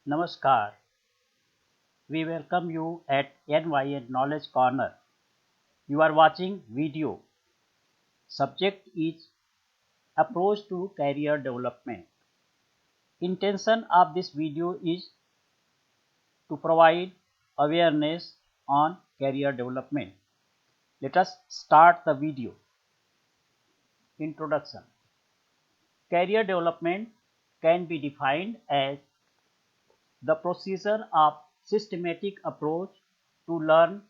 Namaskar. We welcome you at NYN Knowledge Corner. You are watching video. Subject is approach to career development. Intention of this video is to provide awareness on career development. Let us start the video. Introduction. Career development can be defined as the procedure of systematic approach to learn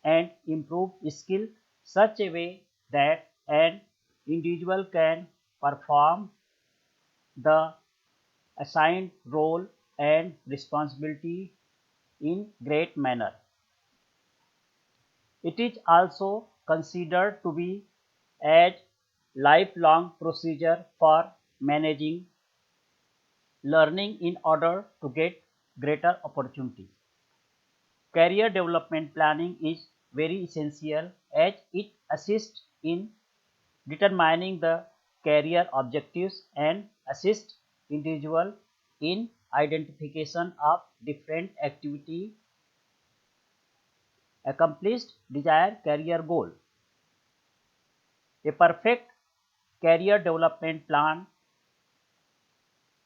and improve skill such a way that an individual can perform the assigned role and responsibility in great manner. It is also considered to be a lifelong procedure for managing learning in order to get greater opportunities. Career development planning is very essential as it assists in determining the career objectives and assist individual in identification of different activity accomplished desired career goal. A perfect career development plan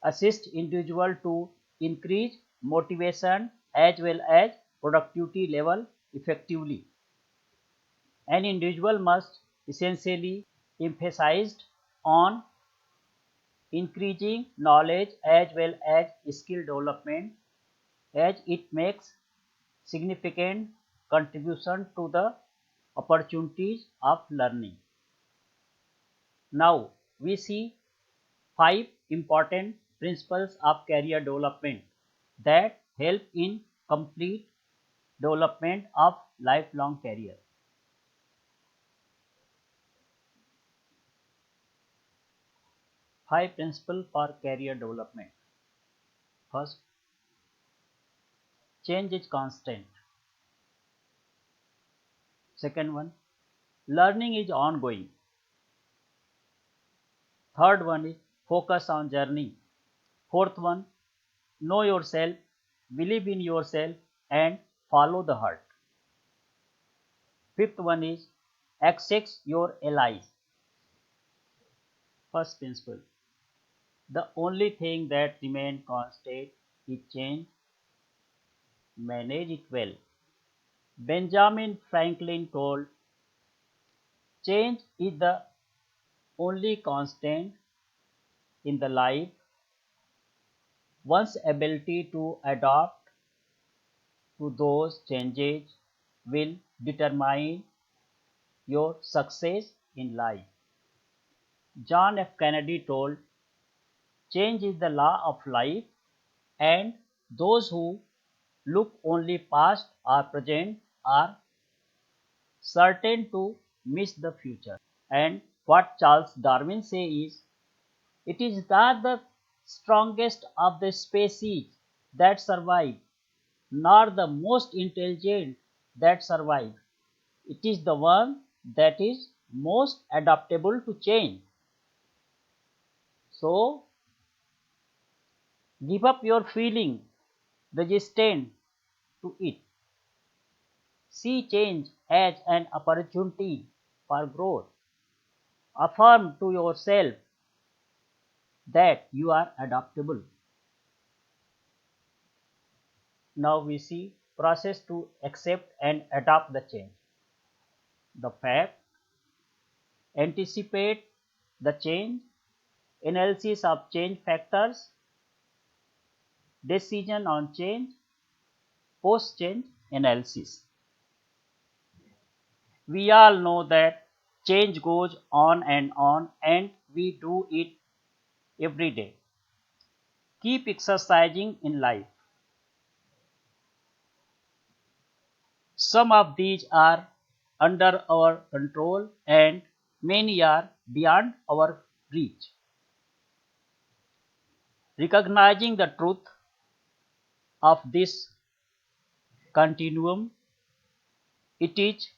assists individual to increase motivation as well as productivity level effectively. An individual must essentially emphasize on increasing knowledge as well as skill development as it makes significant contribution to the opportunities of learning. Now we see 5 important principles of career development that help in complete development of lifelong career. 5 principles for career development. First, change is constant. Second one, learning is ongoing. Third one is focus on journey. Fourth one, know yourself, believe in yourself and follow the heart. Fifth one is access your allies. First principle, the only thing that remains constant is change. Manage it well. Benjamin Franklin told, change is the only constant in the life. One's ability to adapt to those changes will determine your success in life. John F. Kennedy told, change is the law of life, and those who look only past or present are certain to miss the future. And what Charles Darwin says is, it is not the strongest of the species that survive, nor the most intelligent that survive. It is the one that is most adaptable to change. So, give up your feeling resistant to it. See change as an opportunity for growth. Affirm to yourself that you are adaptable. Now we see process to accept and adapt the change. The fact, anticipate the change, analysis of change factors, decision on change, post-change analysis. We all know that change goes on and we do it every day. Keep exercising in life. Some of these are under our control and many are beyond our reach. Recognizing the truth of this continuum, it is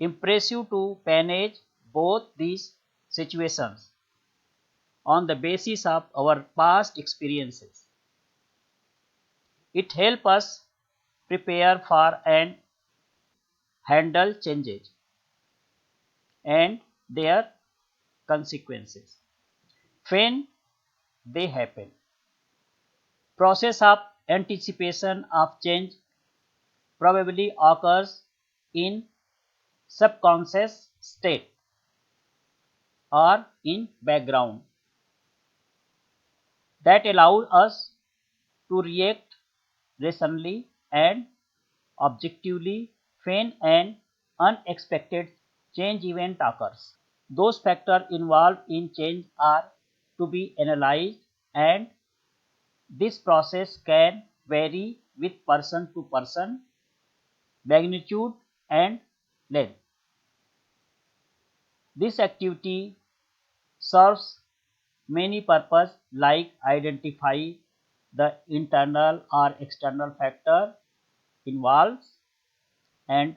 impressive to manage both these situations on the basis of our past experiences. It helps us prepare for and handle changes and their consequences when they happen. Process of anticipation of change probably occurs in subconscious state or in background that allows us to react rationally and objectively when an unexpected change event occurs. Those factors involved in change are to be analyzed, and this process can vary with person to person, magnitude and length. This activity serves many purposes like identify the internal or external factor involved and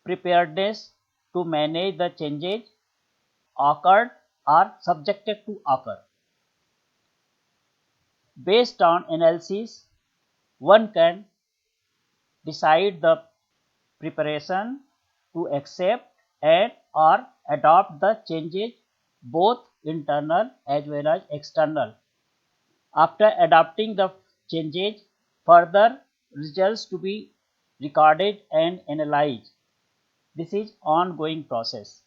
preparedness to manage the changes occurred or subjected to occur. Based on analysis, one can decide the preparation to accept and or adopt the changes both internal as well as external. After adopting the changes, further results to be recorded and analyzed. This is ongoing process.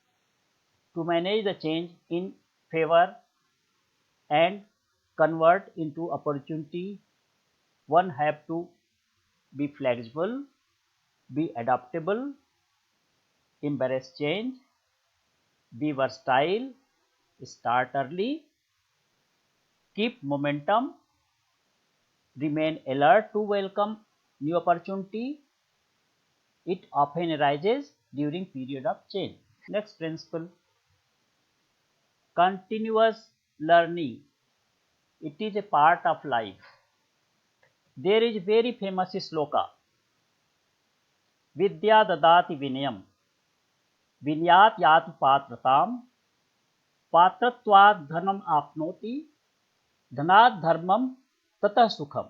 To manage the change in favor and convert into opportunity, one have to be flexible, be adaptable, embrace change, be versatile, start early, keep momentum, remain alert to welcome new opportunity. It often arises during period of change. Next principle, continuous learning. It is a part of life. There is very famous sloka, Vidya dadati vinayam, विनयात याति पात्रताम, पात्रत्वात् धनम आपनोति, धनात् धर्मम ततः सुखम.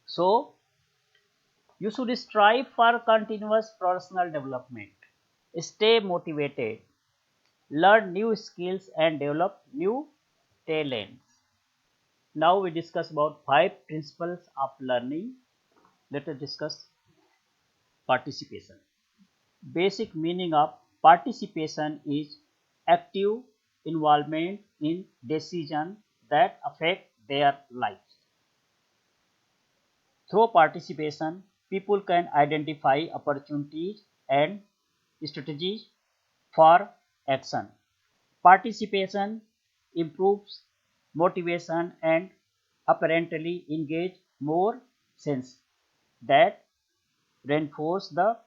So, you should strive for continuous personal development. Stay motivated, learn new skills and develop new talents. Now we discuss about 5 principles of learning. Let us discuss participation. Basic meaning of participation is active involvement in decisions that affect their lives. Through participation, people can identify opportunities and strategies for action. Participation improves motivation and apparently engage more sense that reinforce the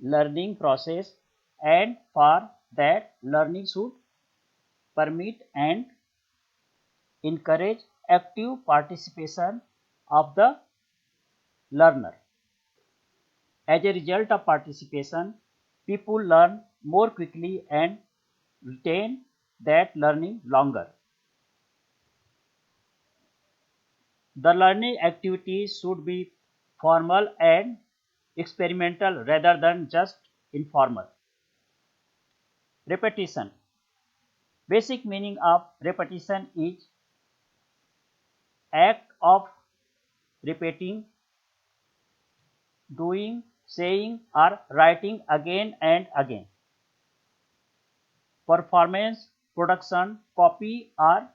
learning process, and for that learning should permit and encourage active participation of the learner. As a result of participation, people learn more quickly and retain that learning longer. The learning activities should be formal and experimental rather than just informal. Repetition. Basic meaning of repetition is act of repeating, doing, saying or writing again and again. Performance, production, copy or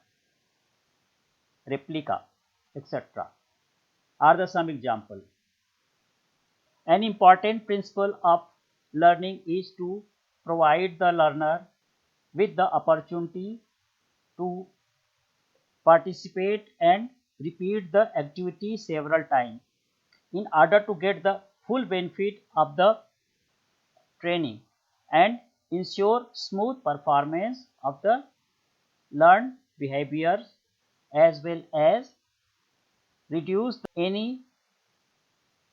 replica, etc. are the some example. An important principle of learning is to provide the learner with the opportunity to participate and repeat the activity several times in order to get the full benefit of the training and ensure smooth performance of the learned behaviors as well as reduce any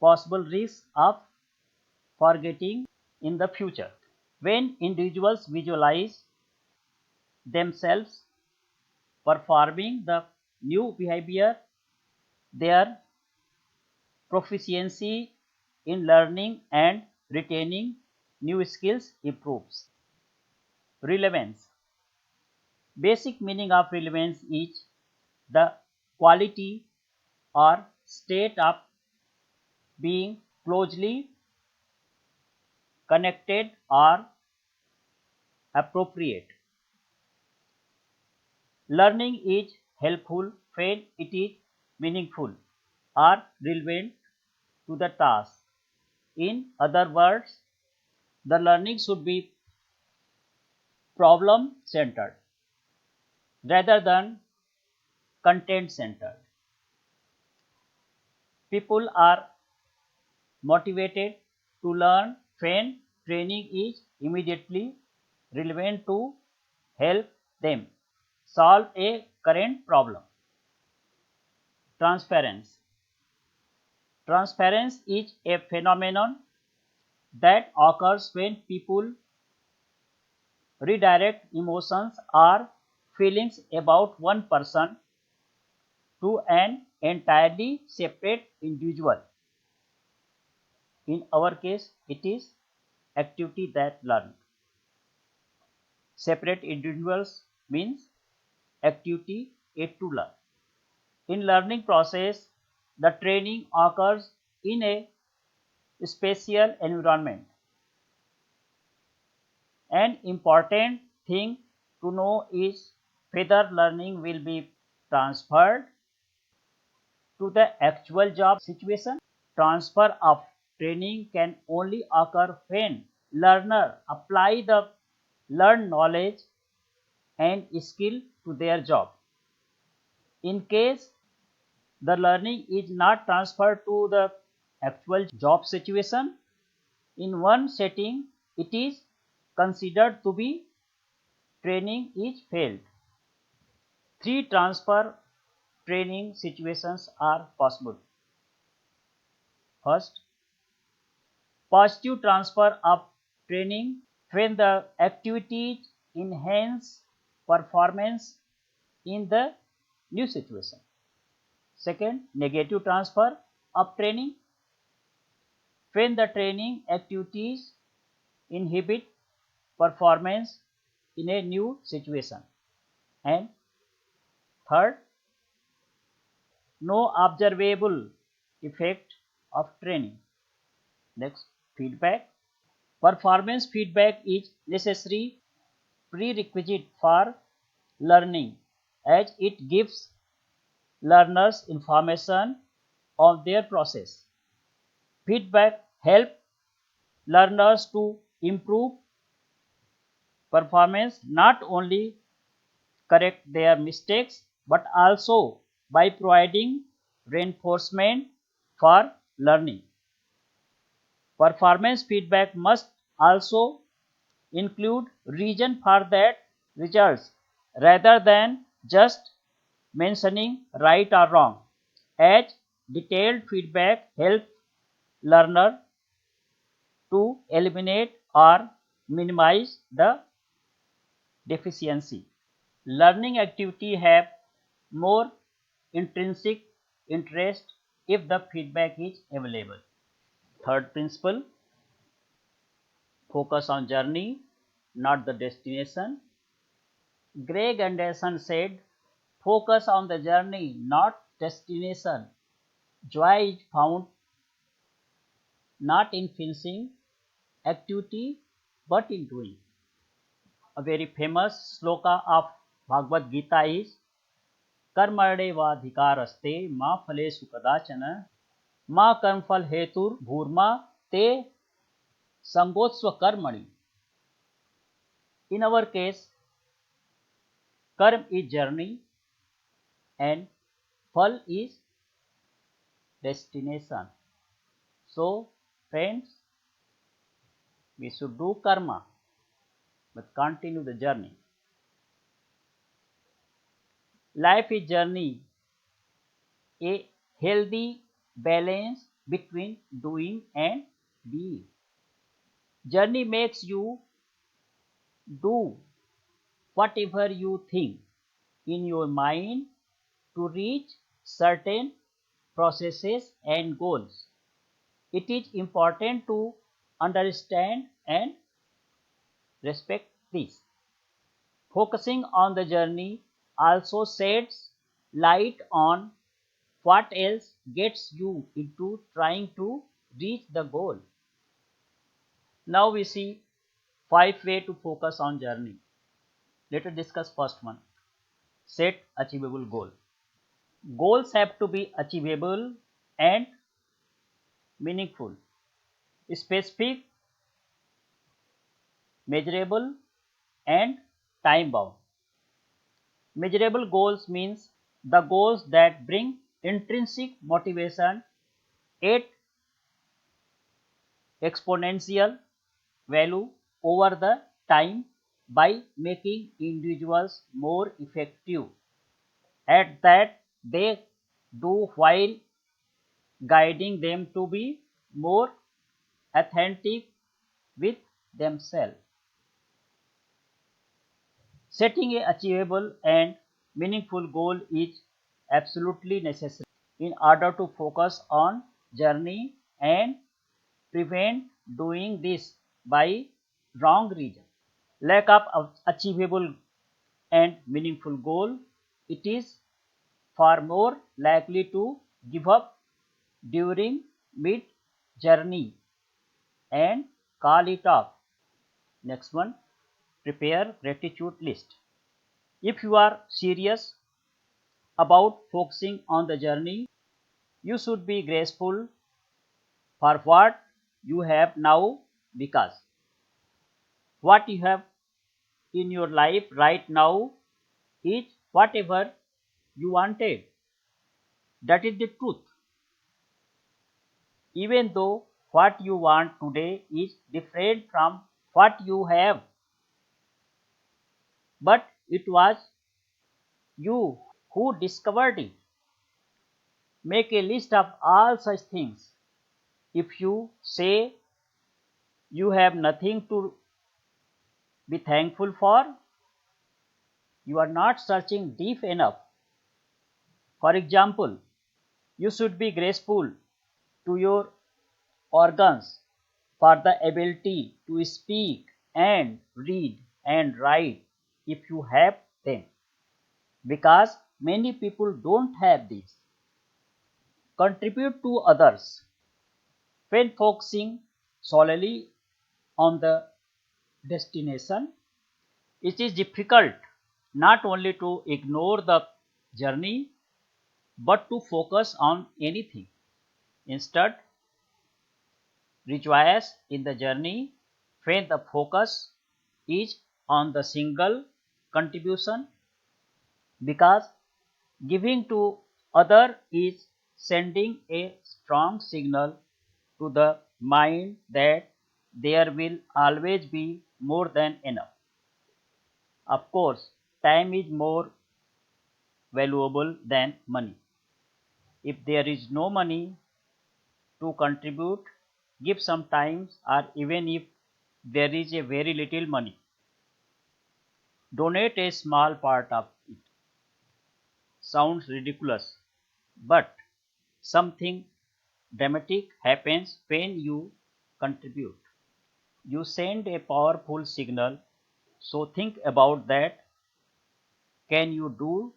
possible risk of forgetting in the future. When individuals visualize themselves performing the new behavior, their proficiency in learning and retaining new skills improves. Relevance. Basic meaning of relevance is the quality or state of being closely connected or appropriate. Learning is helpful when it is meaningful or relevant to the task. In other words, the learning should be problem centered rather than content centered. People are motivated to learn when training is immediately relevant to help them solve a current problem. Transference. Transference is a phenomenon that occurs when people redirect emotions or feelings about one person to an entirely separate individual. In our case, it is activity that learn. Separate individuals means activity yet to learn. In learning process, the training occurs in a spatial environment. An important thing to know is whether learning will be transferred to the actual job situation. Transfer of training can only occur when learner apply the learned knowledge and skill to their job. In case the learning is not transferred to the actual job situation, in one setting it is considered to be training is failed. Three transfer training situations are possible. First, positive transfer of training when the activities enhance performance in the new situation. Second, negative transfer of training when the training activities inhibit performance in a new situation. And third, no observable effect of training. Next, feedback. Performance feedback is necessary prerequisite for learning as it gives learners information on their process. Feedback helps learners to improve performance not only correct their mistakes but also by providing reinforcement for learning. Performance feedback must also include reason for that results rather than just mentioning right or wrong, as detailed feedback helps learner to eliminate or minimize the deficiency. Learning activity have more intrinsic interest if the feedback is available. Third principle, focus on journey, not the destination. Greg Anderson said, focus on the journey, not destination. Joy is found not in finishing activity but in doing. A very famous sloka of Bhagavad Gita is कर्मण्येवाधिकारस्ते मा फलेषु कदाचन मा कर्मफल हेतुर्भूर्मा ते संगोत्स्व कर्मणि. In our case, karma is journey and phal is destination. So, friends, we should do karma but continue the journey. Life is journey, a healthy balance between doing and being. Journey makes you do whatever you think in your mind to reach certain processes and goals. It is important to understand and respect this. Focusing on the journey also sheds light on what else gets you into trying to reach the goal. Now we see 5 ways to focus on journey. Let us discuss first one. Set achievable goal. Goals have to be achievable and meaningful, specific, measurable, and time bound. Measurable goals means the goals that bring intrinsic motivation at exponential value over the time by making individuals more effective at that they do while guiding them to be more authentic with themselves. Setting a achievable and meaningful goal is absolutely necessary in order to focus on journey and prevent doing this by wrong reason. Lack of achievable and meaningful goal, it is far more likely to give up during mid journey and call it off. Next one, prepare gratitude list. If you are serious about focusing on the journey, you should be grateful for what you have now, because what you have in your life right now is whatever you wanted. That is the truth. Even though what you want today is different from what you have, but it was you who discovered it. Make a list of all such things. If you say you have nothing to be thankful for, you are not searching deep enough. For example, you should be grateful to your organs for the ability to speak and read and write if you have them, because many people don't have these. Contribute to others. When focusing solely on the destination, it is difficult not only to ignore the journey but to focus on anything. Instead, rejoice in the journey when the focus is on the single contribution, because giving to other is sending a strong signal to the mind that there will always be more than enough. Of course, time is more valuable than money. If there is no money to contribute, give some time, or even if there is a very little money, donate a small part of it. Sounds ridiculous, but something dramatic happens when you contribute. You send a powerful signal. So think about that. Can you do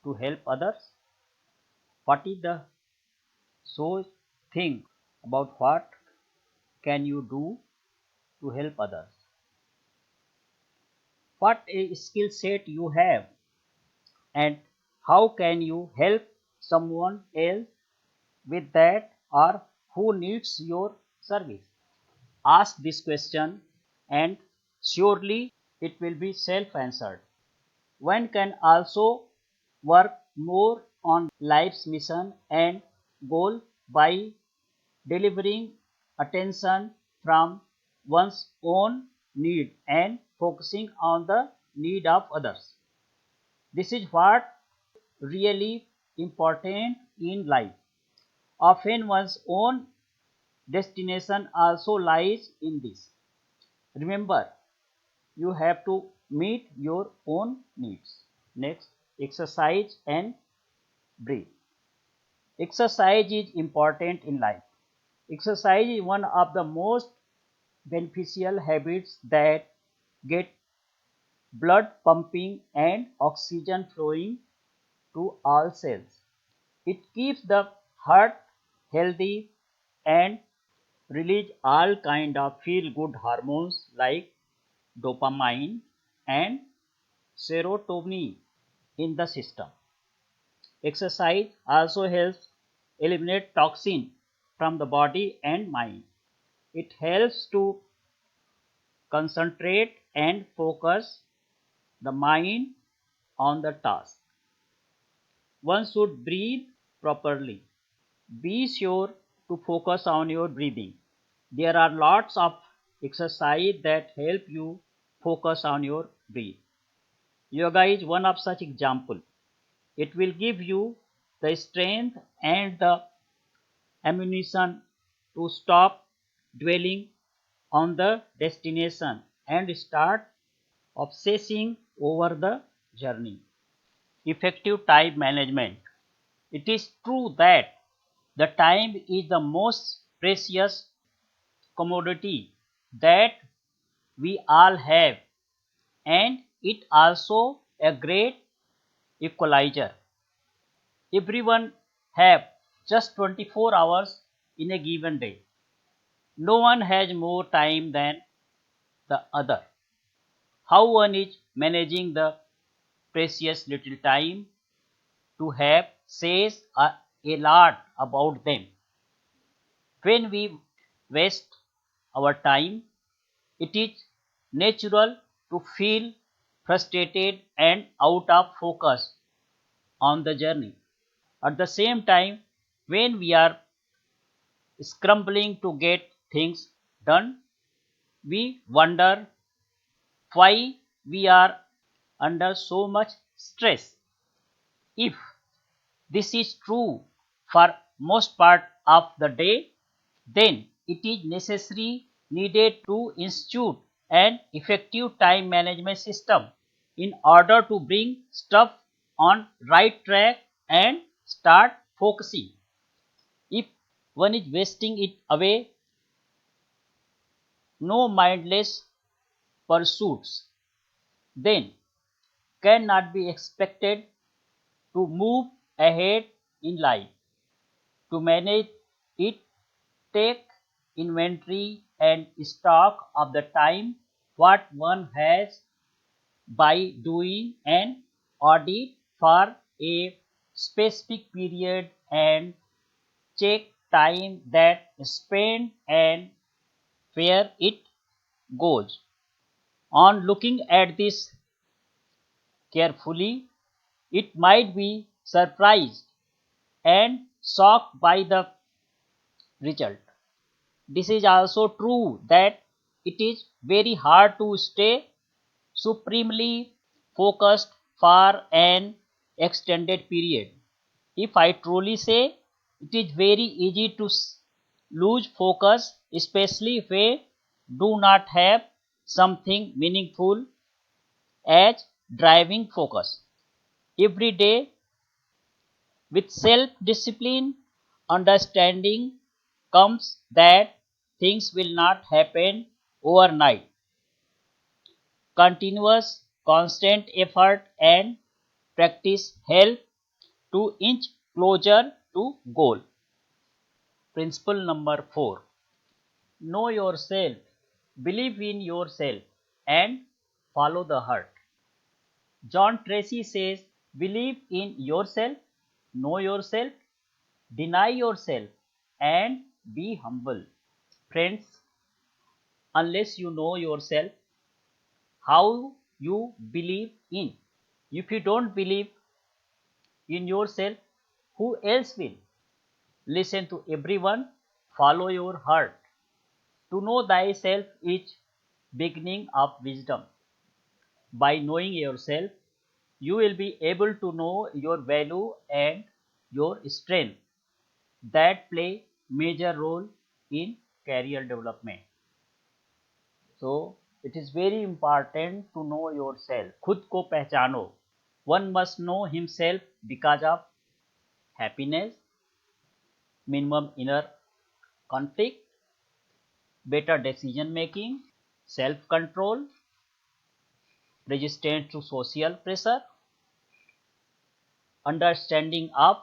to help others? What is the so think about what can you do to help others? What a skill set you have, and how can you help someone else with that, or who needs your service? Ask this question and surely it will be self answered. One can also work more on life's mission and goal by delivering attention from one's own need and focusing on the need of others. This is what really important in life. Often one's own destination also lies in this. Remember, you have to meet your own needs. Next, exercise and breathe. Exercise is important in life. Exercise is one of the most beneficial habits that get blood pumping and oxygen flowing to all cells. It keeps the heart healthy and release all kind of feel good hormones like dopamine and serotonin in the system. Exercise also helps eliminate toxin from the body and mind. It helps to concentrate and focus the mind on the task. One should breathe properly. Be sure to focus on your breathing. There are lots of exercise that help you focus on your breath. Yoga is one of such example. It will give you the strength and the ammunition to stop dwelling on the destination and start obsessing over the journey. Effective time management. It is true that the time is the most precious commodity that we all have, and it also a great equalizer. Everyone have just 24 hours in a given day. No one has more time than the other. How one is managing the precious little time to have says a lot about them. When we waste our time, it is natural to feel frustrated and out of focus on the journey. At the same time, when we are scrambling to get things done, we wonder why we are under so much stress. If this is true for most part of the day, then it is necessary needed to institute an effective time management system in order to bring stuff on right track and start focusing. If one is wasting it away, no mindless pursuits, then cannot be expected to move ahead in life. To manage it, take inventory and stock of the time what one has by doing an audit for a specific period and check time that spent and where it goes. On looking at this carefully, it might be surprised and shocked by the result. This is also true that it is very hard to stay supremely focused for an extended period. If I truly say, it is very easy to lose focus, especially if we do not have something meaningful as driving focus. Every day, with self discipline, understanding comes that things will not happen overnight. Continuous, constant effort and practice help to inch closer to goal. Principle number 4. Know yourself, believe in yourself and follow the heart. John Tracy says, believe in yourself, know yourself, deny yourself and be humble. Friends, unless you know yourself, how you believe in? If you don't believe in yourself, who else will? Listen to everyone, follow your heart. To know thyself is beginning of wisdom. By knowing yourself, you will be able to know your value and your strength that play major role in career development. So it is very important to know yourself. खुद को पहचानो. One must know himself because of happiness, minimum inner conflict, better decision making, self control, resistance to social pressure, understanding of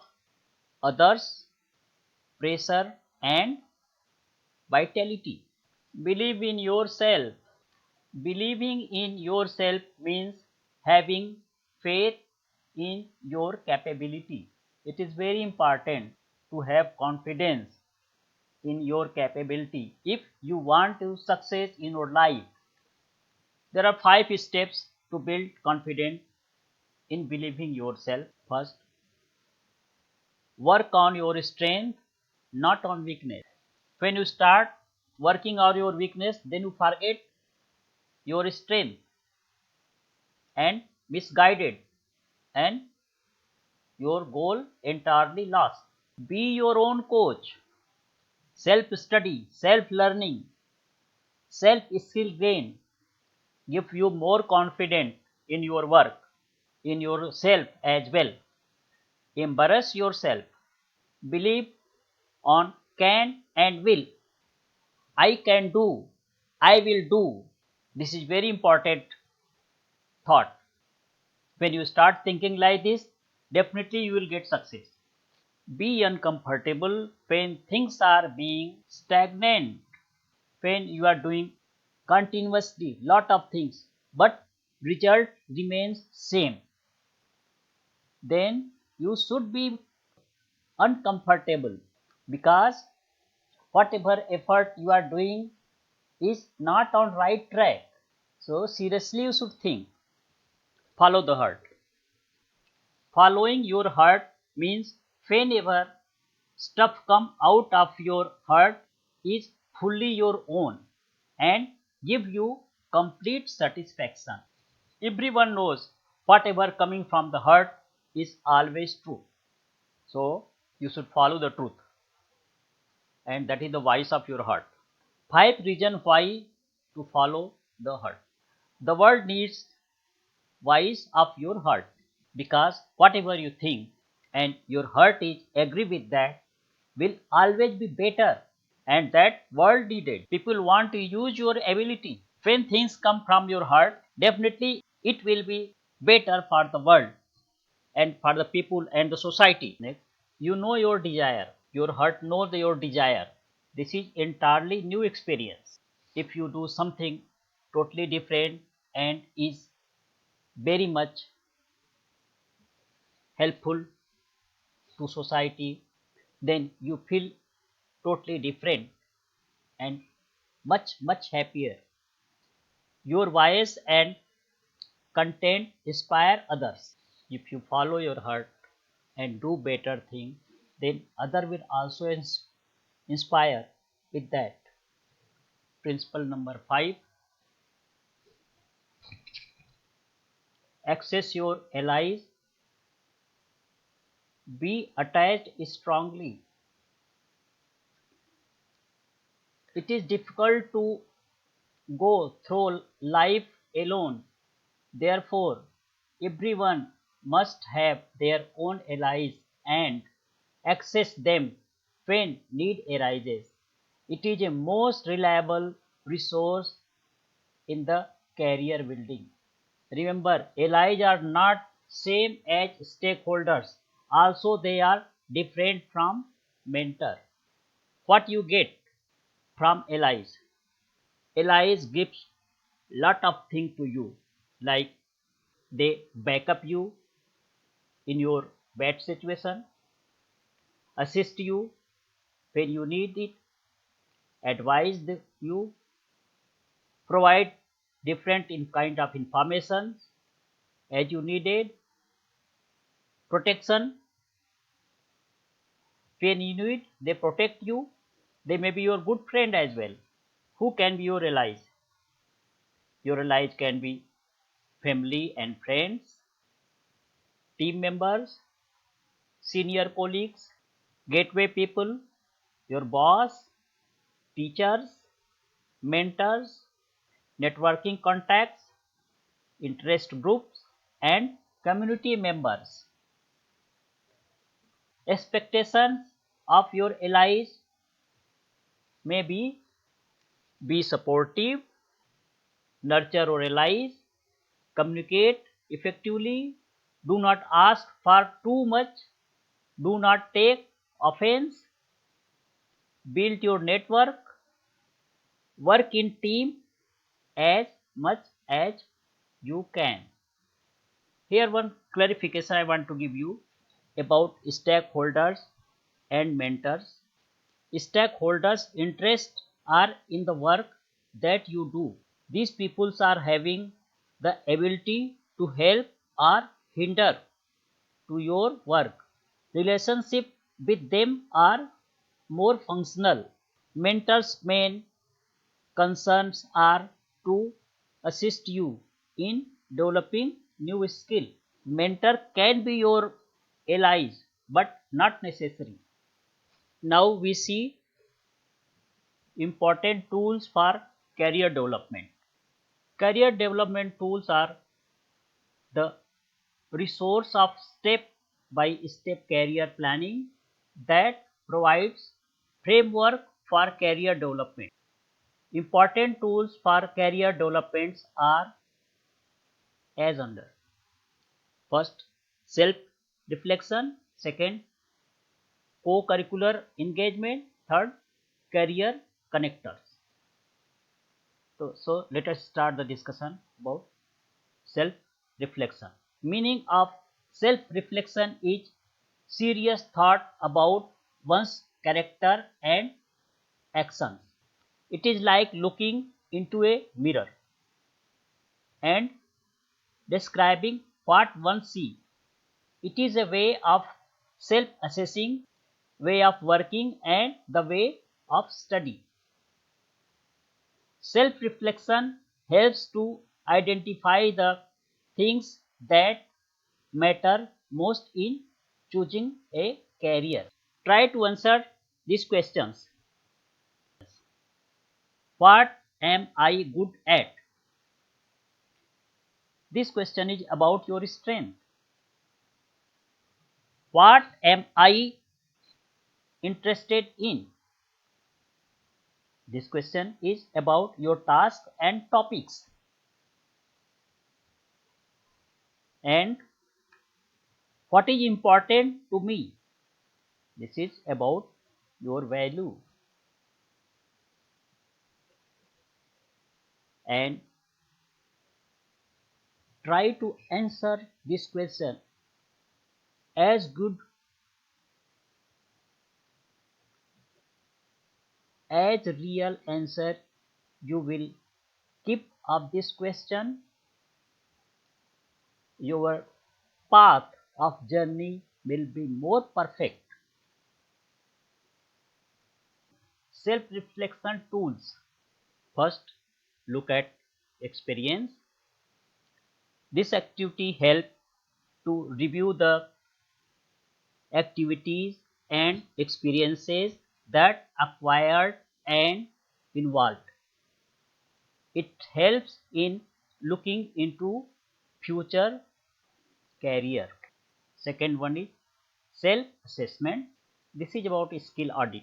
others, pressure, and vitality. Believe in yourself. Believing in yourself means having faith in your capability. It is very important to have confidence in your capability if you want to success in your life. There are 5 steps to build confidence in believing yourself. First, work on your strength, not on weakness. When you start working on your weakness, then you forget your strength and misguided and your goal entirely lost. Be your own coach. Self study, self learning, self skill gain give you more confidence in your work, in yourself as well. Embrace yourself. Believe on can and will. I can do. I will do. This is very important thought. When you start thinking like this, definitely you will get success. Be uncomfortable when things are being stagnant, when you are doing continuously lot of things but result remains same. Then you should be uncomfortable because whatever effort you are doing is not on right track. So seriously you should think. Follow the heart. Following your heart means whenever stuff come out of your heart is fully your own and give you complete satisfaction. Everyone knows whatever coming from the heart is always true. So you should follow the truth and that is the voice of your heart. 5 reasons why to follow the heart. The world needs voice of your heart because whatever you think and your heart is agree with that will always be better and that world needed. People want to use your ability. When things come from your heart, definitely it will be better for the world and for the people and the society. Next, you know your desire. Your heart knows your desire. This is entirely new experience. If you do something totally different and is very much helpful to society, then you feel totally different and much happier. Your voice and content inspire others. If you follow your heart and do better thing, then other will also inspire with that. Principle number 5, access your allies, be attached strongly. It is difficult to go through life alone. Therefore, everyone must have their own allies and access them when need arises. It is a most reliable resource in the career building. Remember, allies are not same as stakeholders. Also, they are different from mentor. What you get from allies? Allies gives lot of things to you, like they back up you in your bad situation, assist you when you need it, advise you, provide different in kind of information as you needed, protection when you need, they protect you. They may be your good friend as well. Who can be your allies? Your allies can be family and friends, team members, senior colleagues, gateway people, your boss, teachers, mentors, networking contacts, interest groups, and community members. Expectations of your allies may be supportive, nurture your allies, communicate effectively, do not ask for too much, do not take offense, build your network, work in team as much as you can. Here one clarification I want to give you about stakeholders and mentors. Stakeholders' interests are in the work that you do. These peoples are having the ability to help or hinder to your work. Relationship with them are more functional. Mentors' main concerns are to assist you in developing new skill. Mentor can be your allies but not necessary. Now we see important tools for career development. Career development tools are the resource of step by step career planning that provides framework for career development. Important tools for career developments are as under. First, self reflection. Second, co-curricular engagement. Third, career connectors. So let us start the discussion about self reflection. Meaning of self reflection is serious thought about one's character and actions. It is like looking into a mirror and describing what one sees. It is a way of self assessing, way of working, and the way of study. Self reflection helps to identify the things that matter most in choosing a career. Try to answer these questions. What am I good at? This question is about your strength. What am I interested in? This question is about your task and topics. And what is important to me? This is about your value. And try to answer this question as good as real answer you will keep up this question, your path of journey will be more perfect. Self reflection tools. First, look at experience. This activity helps to review the activities and experiences that acquired and involved. It helps in looking into future career. Second one is self assessment. This is about skill audit.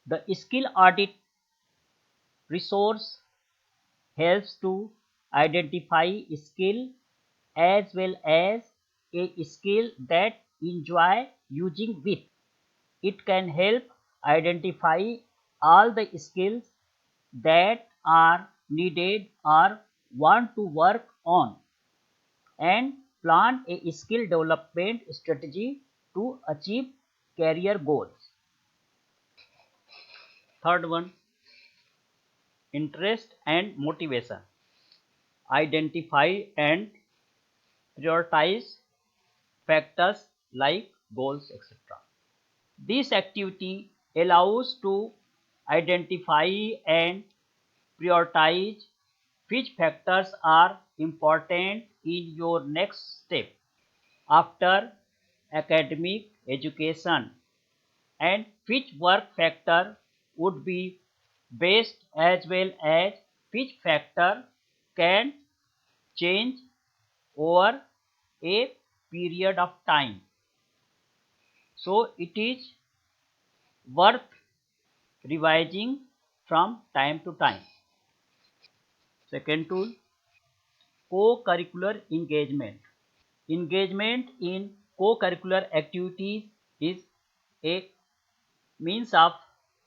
The skill audit resource helps to identify skill as well as a skill that enjoy using with. It can help identify all the skills that are needed or want to work on and plan a skill development strategy to achieve career goals. Third one, interest and motivation. Identify and prioritize factors like goals, etc. This activity allows to identify and prioritize which factors are important in your next step after academic education and which work factor would be best as well as which factor can change over a period of time. So it is worth revising from time to time. Second tool, co-curricular engagement. Engagement in co-curricular activities is a means of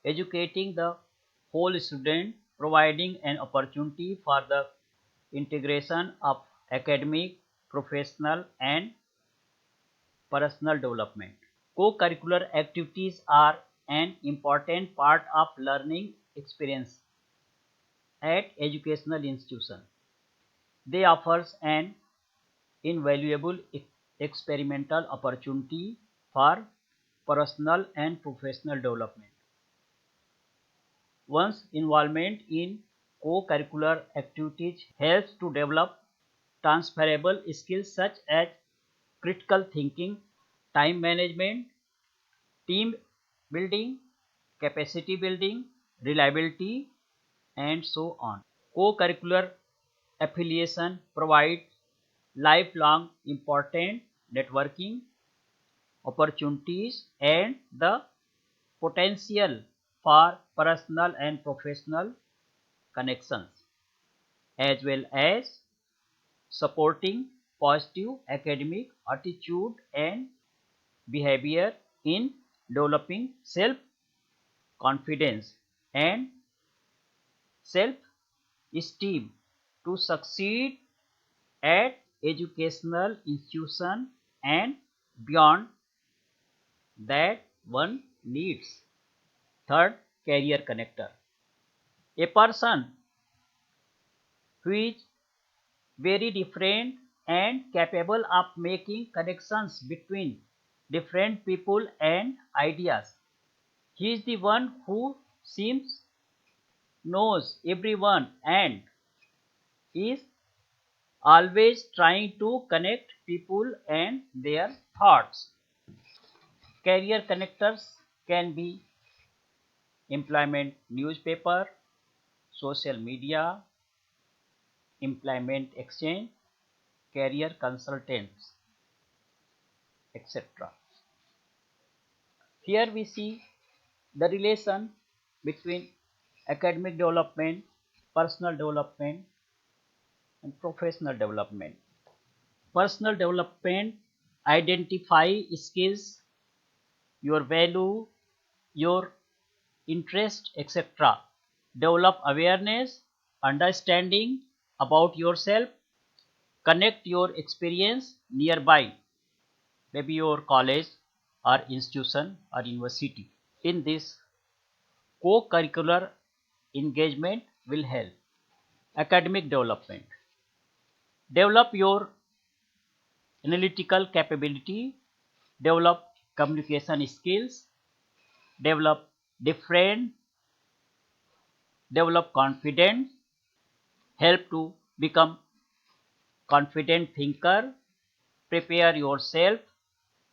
educating the whole student, providing an opportunity for the integration of academic, professional and personal development. Co-curricular activities are an important part of learning experience at educational institutions. They offer an invaluable experimental opportunity for personal and professional development. One's involvement in co-curricular activities helps to develop transferable skills such as critical thinking, time management, team building, capacity building, reliability, and so on. Co-curricular affiliation provides lifelong important networking opportunities and the potential for personal and professional connections, as well as supporting positive academic attitude and behavior in developing self confidence and self esteem to succeed at educational institution and beyond that one needs. Third, career connector. A person who is very different and capable of making connections between different people and ideas. He is the one who seems knows everyone and is always trying to connect people and their thoughts. Career connectors can be employment newspaper, social media, employment exchange, career consultants, etc. Here we see the relation between academic development, personal development, and professional development. Personal development identify skills, your value, your interest, etc. Develop awareness, understanding about yourself, connect your experience nearby, maybe your college or institution or university. In this, co-curricular engagement will help. Academic development. Develop your analytical capability, develop communication skills, develop different, develop confidence, help to become confident thinker, prepare yourself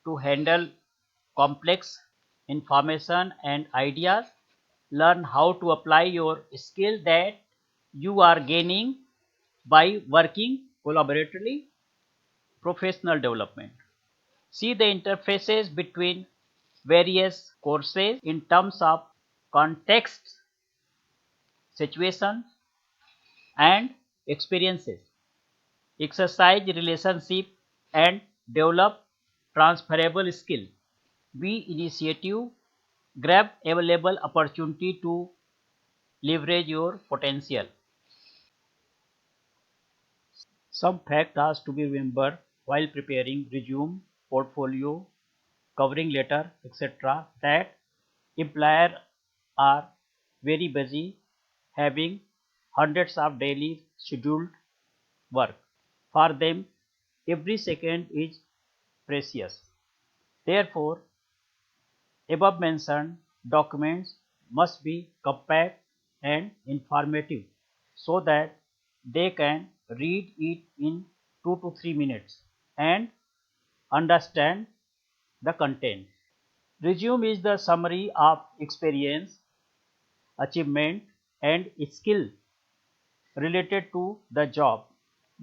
to handle complex information and ideas, learn how to apply your skill that you are gaining by working collaboratively. Professional development. See the interfaces between various courses in terms of context, situations, and experiences. Exercise relationship and develop transferable skill. Be initiative, grab available opportunity to leverage your potential. Some facts to be remembered while preparing resume, portfolio, covering letter, etc. that employer are very busy having hundreds of daily scheduled work. For them, every second is precious. Therefore, above mentioned documents must be compact and informative so that they can read it in 2 to 3 minutes and understand the content. Resume is the summary of experience, achievement, and skill related to the job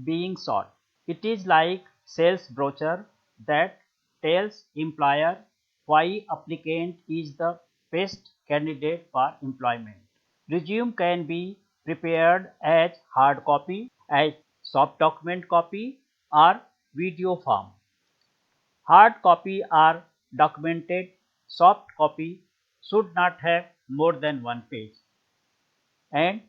being sought. It is like sales brochure that tells employer why applicant is the best candidate for employment. Resume can be prepared as hard copy, as soft document copy, or video form. Hard copy are documented, soft copy should not have more than one page, and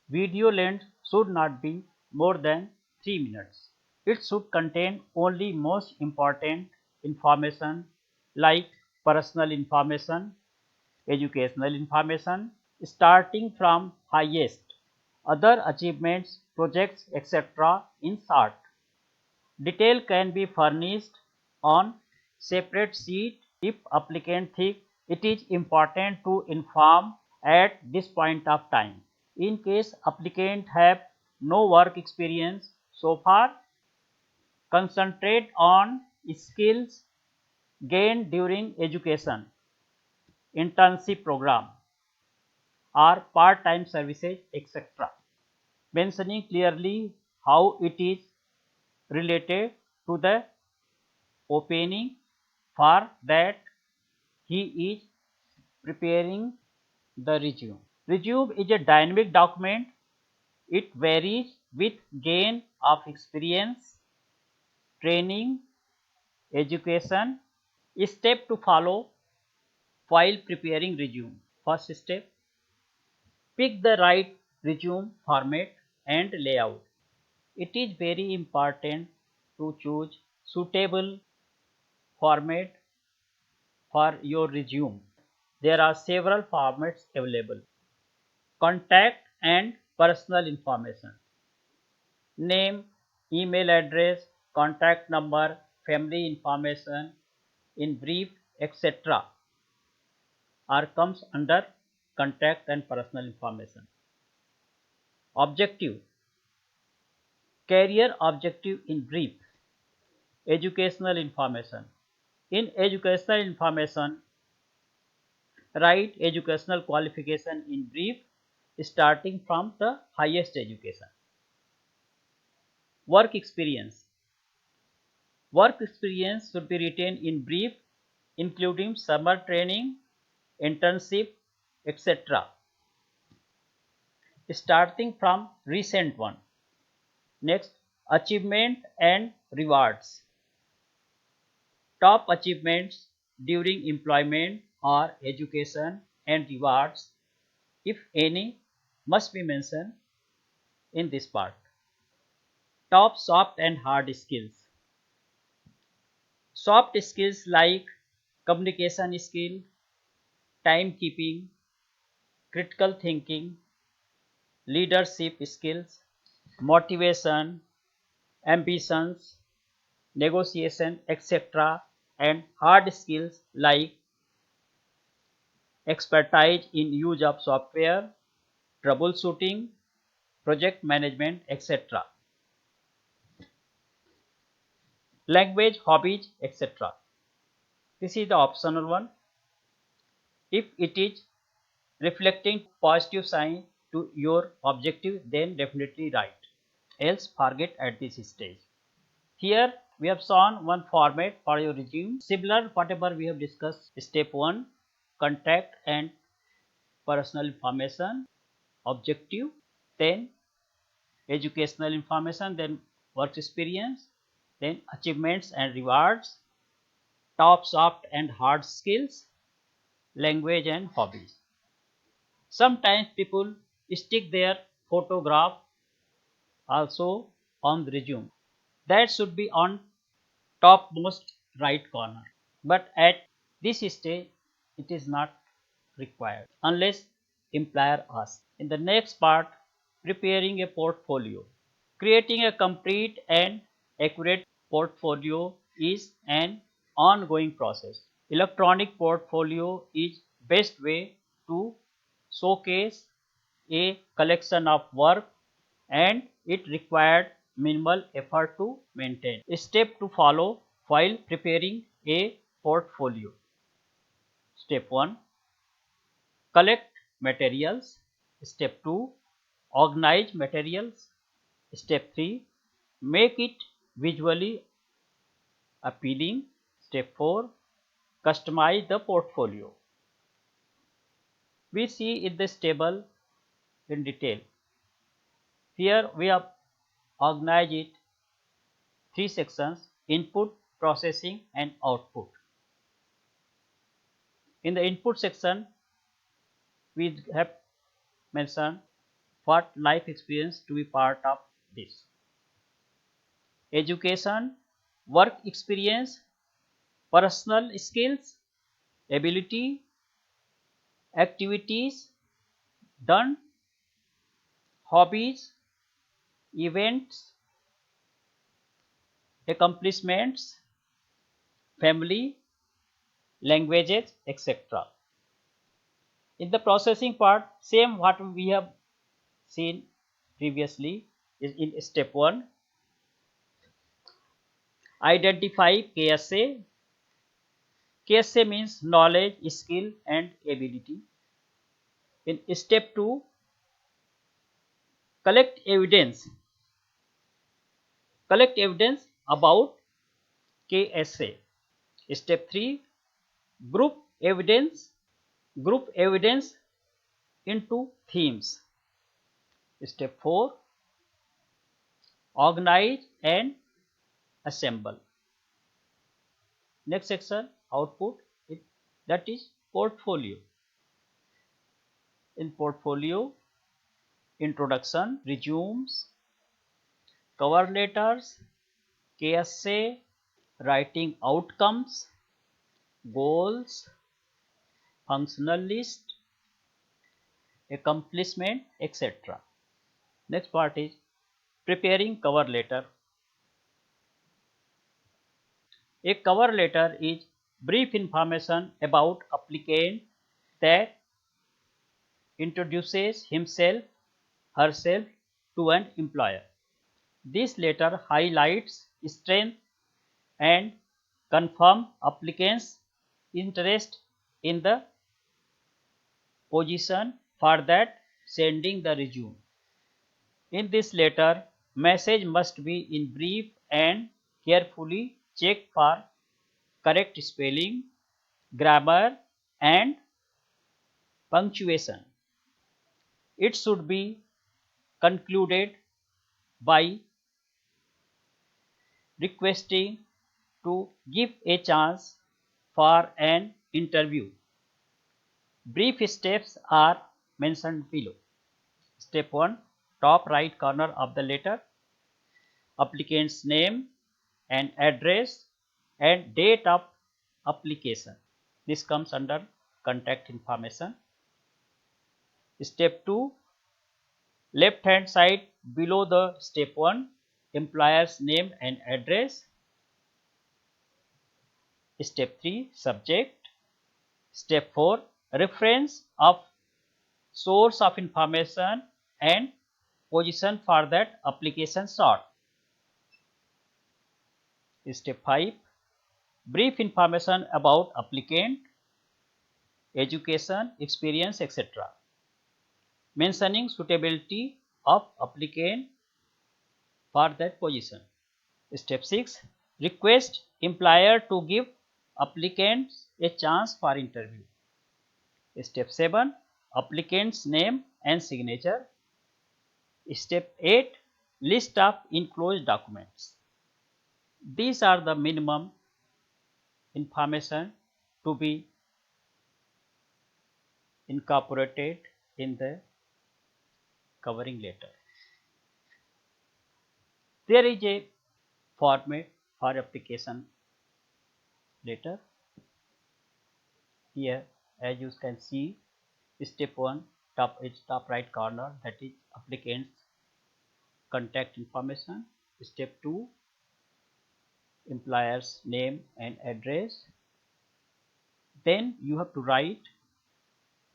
video length should not be more than 3 minutes. It should contain only most important information like personal information, educational information, starting from highest, other achievements, projects, etc. in short. Detail can be furnished on separate sheet if applicant think it is important to inform at this point of time. In case applicant have no work experience so far, concentrate on skills gained during education, internship program or part-time services, etc. Mentioning clearly how it is related to the opening for that he is preparing the resume. Resume is a dynamic document. It varies with gain of experience, training, education. Step to follow while preparing resume. First step, pick the right resume format and layout. It is very important to choose suitable format for your resume. There are several formats available. Contact and personal information. Name, email address, contact number, family information, in brief, etc. are comes under contact and personal information. Objective. Career objective in brief. Educational information. In educational information, write educational qualification in brief starting from the highest education. Work experience. Work experience should be written in brief including summer training, internship, etc. Starting from recent one. Next, achievement and rewards. Top achievements during employment or education and rewards, if any, must be mentioned in this part. Top soft and hard skills. Soft skills like communication skill, timekeeping, critical thinking, leadership skills, motivation, ambitions, negotiation, etc. and hard skills like expertise in use of software, troubleshooting, project management, etc. Language, hobbies, etc. This is the optional one. If it is reflecting positive sign to your objective, then definitely write. Else forget at this stage. Here we have shown one format for your resume. Similar whatever we have discussed. Step 1, contact and personal information, objective, then educational information, then work experience, then achievements and rewards, top soft and hard skills, language and hobbies. Sometimes people stick their photograph also on the resume. That should be on topmost right corner. But at this stage, it is not required unless employer asks. In the next part, preparing a portfolio. Creating a complete and accurate portfolio is an ongoing process. Electronic portfolio is best way to showcase a collection of work and it required minimal effort to maintain. Step to follow while preparing a portfolio. Step 1, collect materials. Step 2, organize materials. Step 3, make it visually appealing. Step 4, Customize the portfolio. We see in this table in detail. Here we have organized it three sections: input, processing and output. In the input section, we have mentioned what life experience to be part of this. Education, work experience, personal skills, ability, activities done, hobbies, events, accomplishments, family, languages, etc. In the processing part, same what we have seen previously is in step 1. Identify KSA. KSA means knowledge, skill and ability. In step 2, collect evidence. Collect evidence about KSA. Step 3, group evidence. Group evidence into themes. Step 4, organize and assemble. Next section, output, that is portfolio. In portfolio, introduction, resumes, cover letters, KSA, writing outcomes, goals, functional list, accomplishment, etc. Next part is preparing cover letter. A cover letter is brief information about applicant that introduces himself, herself to an employer. This letter highlights strength and confirm applicant's interest in the position for that sending the resume. In this letter, message must be in brief and carefully checked for correct spelling, grammar and punctuation. It should be concluded by requesting to give a chance for an interview. Brief steps are mentioned below. Step 1, top right corner of the letter, applicant's name and address and date of application. This comes under contact information. Step 2, left hand side below the step 1, employer's name and address. Step 3, subject. Step 4, reference of source of information and position for that application sort. Step 5, brief information about applicant, education, experience, etc. Mentioning suitability of applicant for that position. Step 6, request employer to give applicants a chance for interview. Step 7, applicant's name and signature. Step 8, list of enclosed documents. These are the minimum information to be incorporated in the covering letter. There is a format for application letter. Here, as you can see, step 1, top right corner, that is applicant's contact information. Step 2, employer's name and address. Then you have to write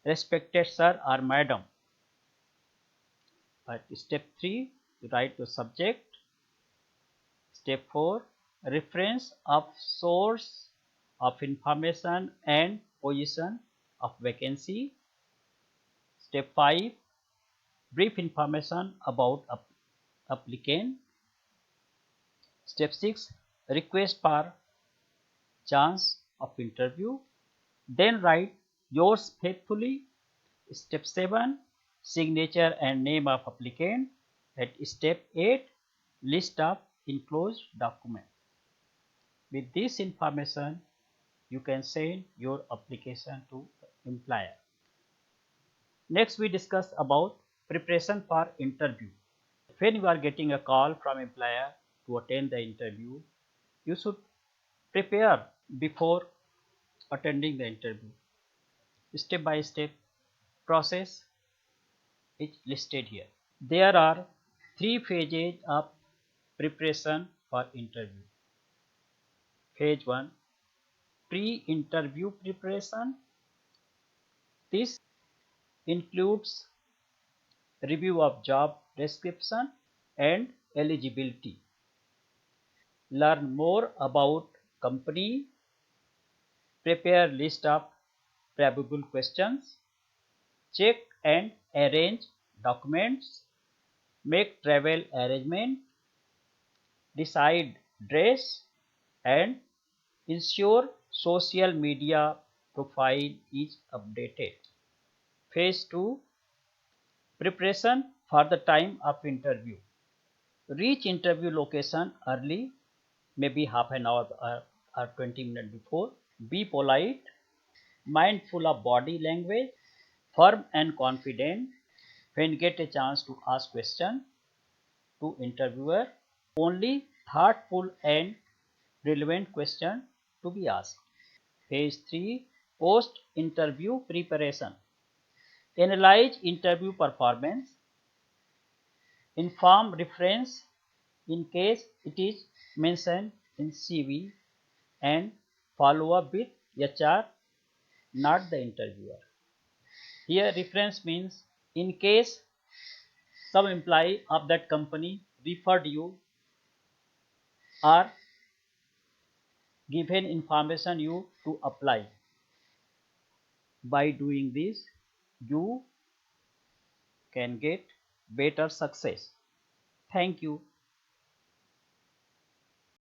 respected sir or madam. At step 3, you write the subject. Step 4, reference of source of information and position of vacancy. Step 5, brief information about applicant. Step 6, request for chance of interview. Then write yours faithfully. Step 7, signature and name of applicant. At step 8, list of enclosed document. With this information, you can send your application to the employer. Next, we discuss about preparation for interview. When you are getting a call from employer to attend the interview, you should prepare before attending the interview. Step by step process is listed here. There are three phases of preparation for interview. Phase 1, pre-interview preparation. This includes review of job description and eligibility. Learn more about company, prepare list of probable questions, check and arrange documents, make travel arrangement, decide dress, and ensure social media profile is updated. Phase 2, preparation for the time of interview. Reach interview location early, maybe half an hour or 20 minutes before. Be polite, mindful of body language, firm and confident. When get a chance to ask question to interviewer, only thoughtful and relevant question to be asked. Phase 3, post interview preparation. Analyze interview performance, inform reference in case it is mentioned in CV, and follow up with HR, not the interviewer. Here reference means in case some employee of that company referred you or given information you to apply. By doing this, you can get better success. Thank you.